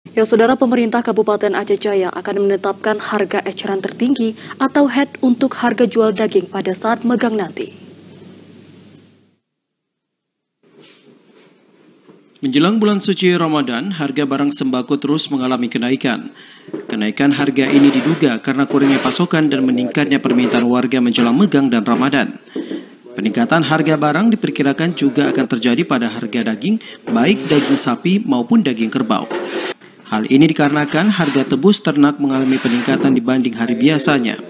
Ya, Saudara, pemerintah Kabupaten Aceh Jaya akan menetapkan harga eceran tertinggi atau HET untuk harga jual daging pada saat megang nanti. Menjelang bulan suci Ramadan, harga barang sembako terus mengalami kenaikan. Kenaikan harga ini diduga karena kurangnya pasokan dan meningkatnya permintaan warga menjelang megang dan Ramadan. Peningkatan harga barang diperkirakan juga akan terjadi pada harga daging, baik daging sapi maupun daging kerbau. Hal ini dikarenakan harga tebus ternak mengalami peningkatan dibanding hari biasanya.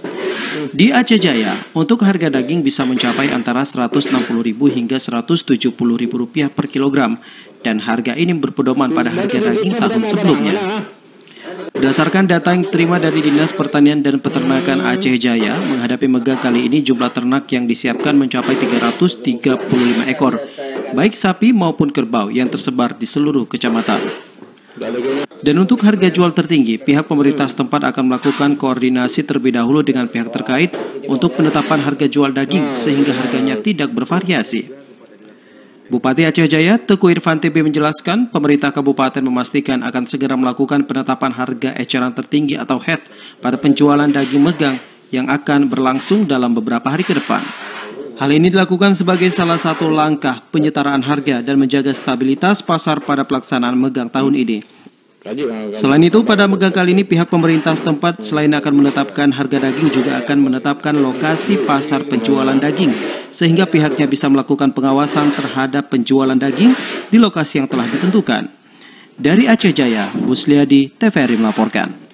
Di Aceh Jaya, untuk harga daging bisa mencapai antara Rp160.000 hingga Rp170.000 per kilogram, dan harga ini berpedoman pada harga daging tahun sebelumnya. Berdasarkan data yang diterima dari Dinas Pertanian dan Peternakan Aceh Jaya, menghadapi megang kali ini jumlah ternak yang disiapkan mencapai 335 ekor, baik sapi maupun kerbau yang tersebar di seluruh kecamatan. Dan untuk harga jual tertinggi, pihak pemerintah setempat akan melakukan koordinasi terlebih dahulu dengan pihak terkait untuk penetapan harga jual daging sehingga harganya tidak bervariasi. Bupati Aceh Jaya, Teguh Irfan TB menjelaskan, pemerintah kabupaten memastikan akan segera melakukan penetapan harga eceran tertinggi atau HET pada penjualan daging megang yang akan berlangsung dalam beberapa hari ke depan. Hal ini dilakukan sebagai salah satu langkah penyetaraan harga dan menjaga stabilitas pasar pada pelaksanaan megang tahun ini. Selain itu, pada megang kali ini pihak pemerintah setempat selain akan menetapkan harga daging juga akan menetapkan lokasi pasar penjualan daging, sehingga pihaknya bisa melakukan pengawasan terhadap penjualan daging di lokasi yang telah ditentukan. Dari Aceh Jaya, Busliadi, TVRI melaporkan.